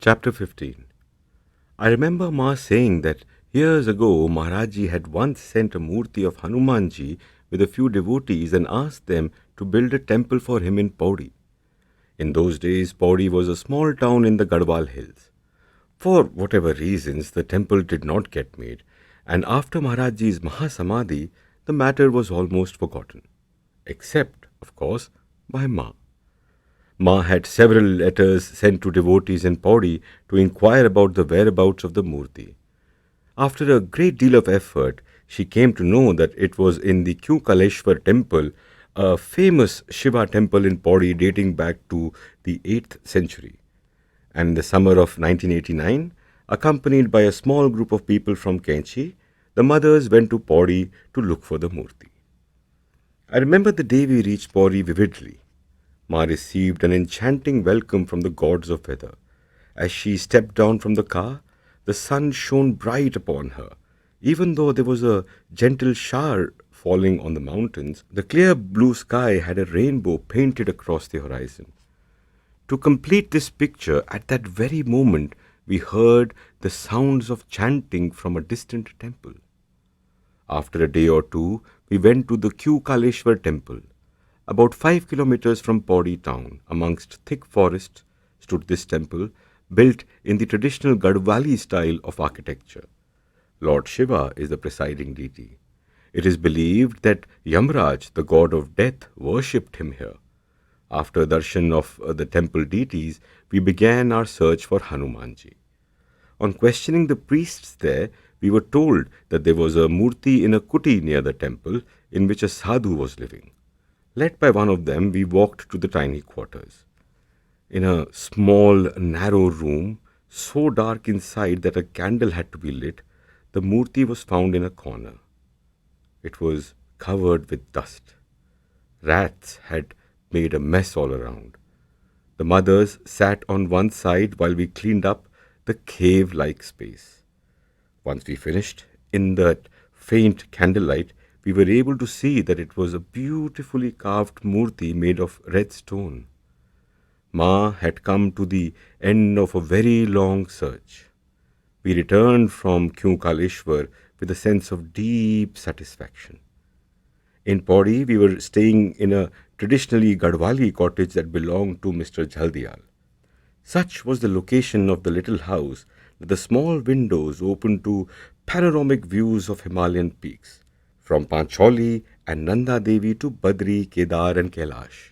Chapter 15. I remember Ma saying that years ago Maharaji had once sent a murti of Hanumanji with a few devotees and asked them to build a temple for him in Pauri. In those days, Pauri was a small town in the Garhwal hills. For whatever reasons, the temple did not get made, and after Maharaji's Mahasamadhi, the matter was almost forgotten. Except, of course, by Ma. Ma had several letters sent to devotees in Pauri to inquire about the whereabouts of the Murti. After a great deal of effort, she came to know that it was in the Kaleshwar temple, a famous Shiva temple in Pauri dating back to the 8th century. And in the summer of 1989, accompanied by a small group of people from Kenchi, the mothers went to Pauri to look for the Murti. I remember the day we reached Pauri vividly. Ma received an enchanting welcome from the gods of weather. As she stepped down from the car, the sun shone bright upon her. Even though there was a gentle shower falling on the mountains, the clear blue sky had a rainbow painted across the horizon. To complete this picture, at that very moment, we heard the sounds of chanting from a distant temple. After a day or two, we went to the Kaleshwar temple. About 5 kilometers from Pauri town, amongst thick forests, stood this temple, built in the traditional Garhwali style of architecture. Lord Shiva is the presiding deity. It is believed that Yamraj, the god of death, worshipped him here. After darshan of the temple deities, we began our search for Hanumanji. On questioning the priests there, we were told that there was a murti in a kuti near the temple in which a sadhu was living. Led by one of them, we walked to the tiny quarters. In a small, narrow room, so dark inside that a candle had to be lit, the murti was found in a corner. It was covered with dust. Rats had made a mess all around. The mothers sat on one side while we cleaned up the cave-like space. Once we finished, in that faint candlelight, we were able to see that it was a beautifully carved murti made of red stone. Ma had come to the end of a very long search. We returned from Kaleshwar with a sense of deep satisfaction. In Pauri, we were staying in a traditionally Garhwali cottage that belonged to Mr. Jhaldial. Such was the location of the little house that the small windows opened to panoramic views of Himalayan peaks, from Pancholi and Nanda Devi to Badri, Kedar and Kailash.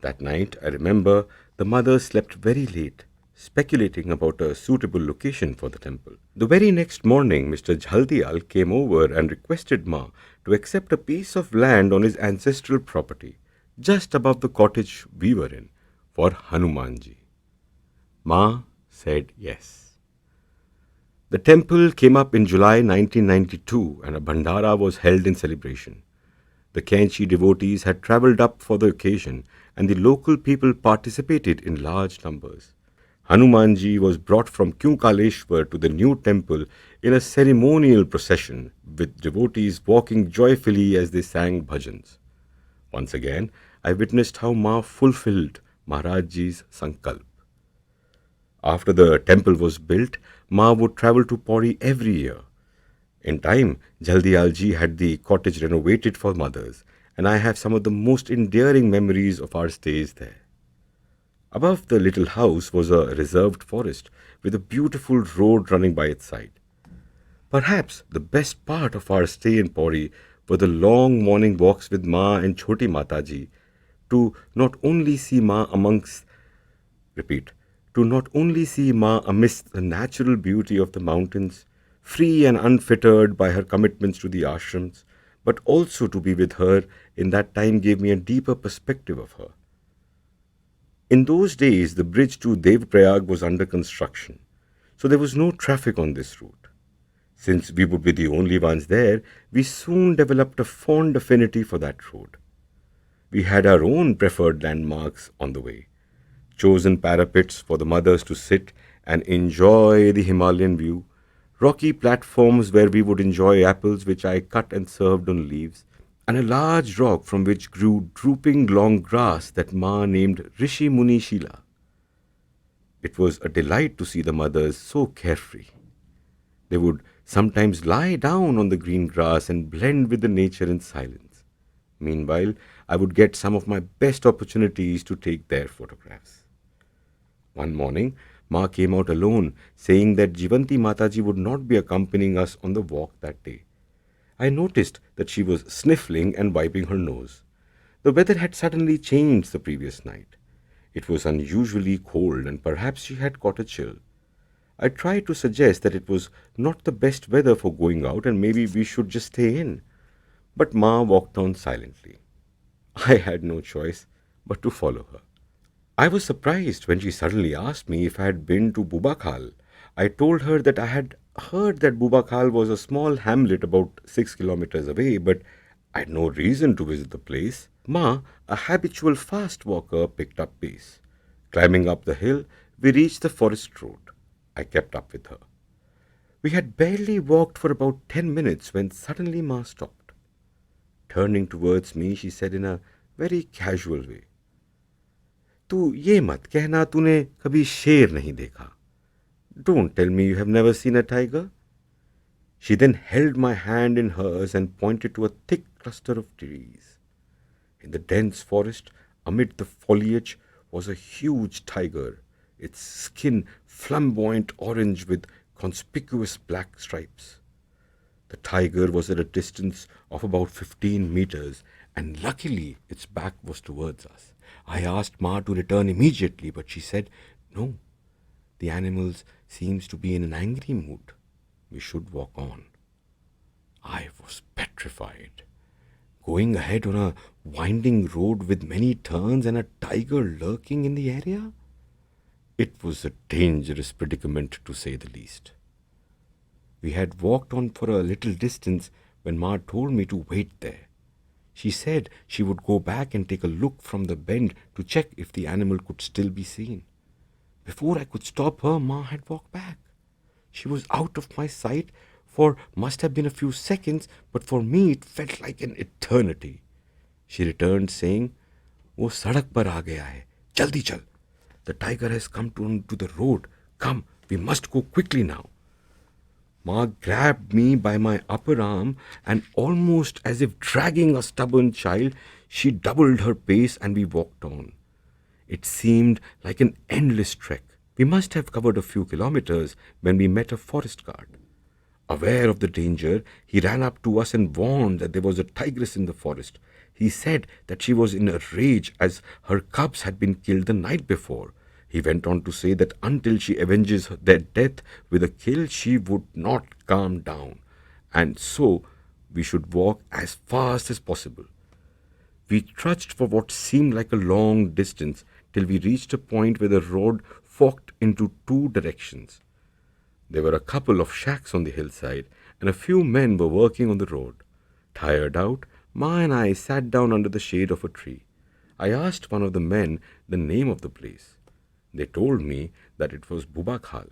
That night, I remember, the mother slept very late, speculating about a suitable location for the temple. The very next morning, Mr. Jhaldial came over and requested Ma to accept a piece of land on his ancestral property, just above the cottage we were in, for Hanumanji. Ma said yes. The temple came up in July 1992 and a bhandara was held in celebration. The Kenchi devotees had travelled up for the occasion and the local people participated in large numbers. Hanumanji was brought from Kaleshwar to the new temple in a ceremonial procession with devotees walking joyfully as they sang bhajans. Once again, I witnessed how Ma fulfilled Maharajji's sankalp. After the temple was built, Ma would travel to Pauri every year. In time, Jaldialji had the cottage renovated for mothers, and I have some of the most endearing memories of our stays there. Above the little house was a reserved forest with a beautiful road running by its side. Perhaps the best part of our stay in Pauri were the long morning walks with Ma and Choti Mataji to not only see Ma amongst, repeat, to not only see Ma amidst the natural beauty of the mountains, free and unfettered by her commitments to the ashrams, but also to be with her in that time gave me a deeper perspective of her. In those days, the bridge to Devprayag was under construction, so there was no traffic on this route. Since we would be the only ones there, we soon developed a fond affinity for that road. We had our own preferred landmarks on the way, chosen parapets for the mothers to sit and enjoy the Himalayan view, rocky platforms where we would enjoy apples which I cut and served on leaves, and a large rock from which grew drooping long grass that Ma named Rishi Muni Shila. It was a delight to see the mothers so carefree. They would sometimes lie down on the green grass and blend with the nature in silence. Meanwhile, I would get some of my best opportunities to take their photographs. One morning, Ma came out alone, saying that Jivanti Mataji would not be accompanying us on the walk that day. I noticed that she was sniffling and wiping her nose. The weather had suddenly changed the previous night. It was unusually cold, and perhaps she had caught a chill. I tried to suggest that it was not the best weather for going out and maybe we should just stay in. But Ma walked on silently. I had no choice but to follow her. I was surprised when she suddenly asked me if I had been to Bubakhal. I told her that I had heard that Bubakhal was a small hamlet about 6 kilometers away, but I had no reason to visit the place. Ma, a habitual fast walker, picked up pace. Climbing up the hill, we reached the forest road. I kept up with her. We had barely walked for about 10 minutes when suddenly Ma stopped. Turning towards me, she said in a very casual way, तू ये मत कहना तूने कभी शेर नहीं देखा. Don't tell me you have never seen a tiger. She then held my hand in hers and pointed to a thick cluster of trees. In the dense forest, amid the foliage, was a huge tiger, its skin flamboyant orange with conspicuous black stripes. The tiger was at a distance of about 15 meters, and luckily its back was towards us. I asked Ma to return immediately, but she said, "No, the animal seems to be in an angry mood. We should walk on." I was petrified. Going ahead on a winding road with many turns and a tiger lurking in the area? It was a dangerous predicament, to say the least. We had walked on for a little distance when Ma told me to wait there. She said she would go back and take a look from the bend to check if the animal could still be seen. Before I could stop her, Ma had walked back. She was out of my sight for must have been a few seconds, but for me it felt like an eternity. She returned saying, "वो सड़क पर आ गया है. जल्दी चल. The tiger has come to the road. Come, we must go quickly now." Ma grabbed me by my upper arm and almost as if dragging a stubborn child, she doubled her pace and we walked on. It seemed like an endless trek. We must have covered a few kilometers when we met a forest guard. Aware of the danger, he ran up to us and warned that there was a tigress in the forest. He said that she was in a rage as her cubs had been killed the night before. He went on to say that until she avenges their death with a kill, she would not calm down, and so we should walk as fast as possible. We trudged for what seemed like a long distance till we reached a point where the road forked into two directions. There were a couple of shacks on the hillside, and a few men were working on the road. Tired out, Ma and I sat down under the shade of a tree. I asked one of the men the name of the place. They told me that it was Bubakhal.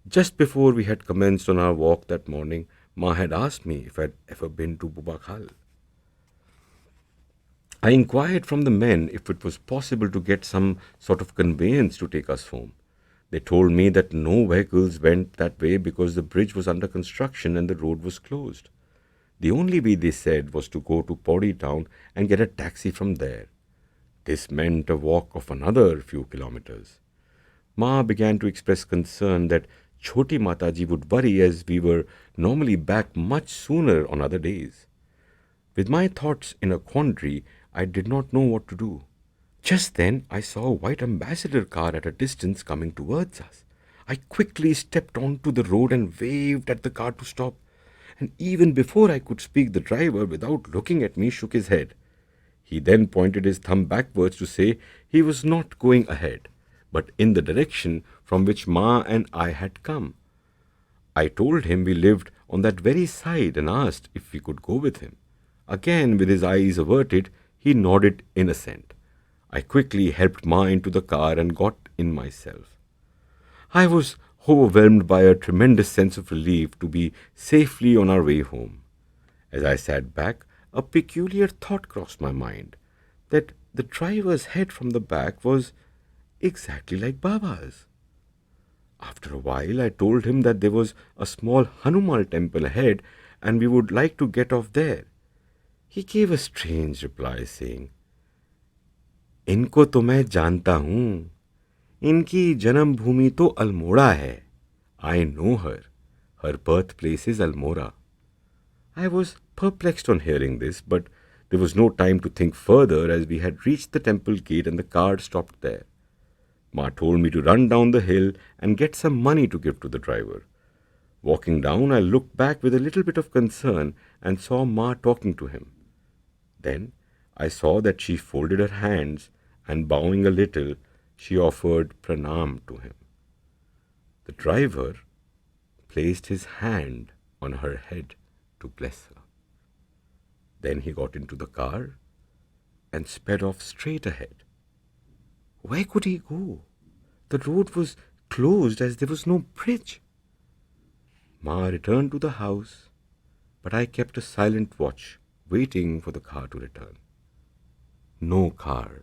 Just before we had commenced on our walk that morning, Ma had asked me if I had ever been to Bubakhal. I inquired from the men if it was possible to get some sort of conveyance to take us home. They told me that no vehicles went that way because the bridge was under construction and the road was closed. The only way, they said, was to go to Pori town and get a taxi from there. This meant a walk of another few kilometers. Ma began to express concern that Choti Mataji would worry as we were normally back much sooner on other days. With my thoughts in a quandary, I did not know what to do. Just then, I saw a white ambassador car at a distance coming towards us. I quickly stepped onto the road and waved at the car to stop. And even before I could speak, the driver, without looking at me, shook his head. He then pointed his thumb backwards to say he was not going ahead, but in the direction from which Ma and I had come. I told him we lived on that very side and asked if we could go with him. Again, with his eyes averted, he nodded in assent. I quickly helped Ma into the car and got in myself. I was overwhelmed by a tremendous sense of relief to be safely on our way home. As I sat back, a peculiar thought crossed my mind, that the driver's head from the back was exactly like Baba's. After a while, I told him that there was a small Hanuman temple ahead and we would like to get off there. He gave a strange reply saying, इनको तो मैं जानता हूँ. इनकी जन्मभूमि तो अल्मोड़ा है. I know her. Her birthplace is Almora. I was perplexed on hearing this, but there was no time to think further as we had reached the temple gate and the car stopped there. Ma told me to run down the hill and get some money to give to the driver. Walking down, I looked back with a little bit of concern and saw Ma talking to him. Then I saw that she folded her hands and bowing a little, she offered pranam to him. The driver placed his hand on her head to bless her. Then he got into the car and sped off straight ahead. Where could he go? The road was closed as there was no bridge. Ma returned to the house, but I kept a silent watch, waiting for the car to return. No car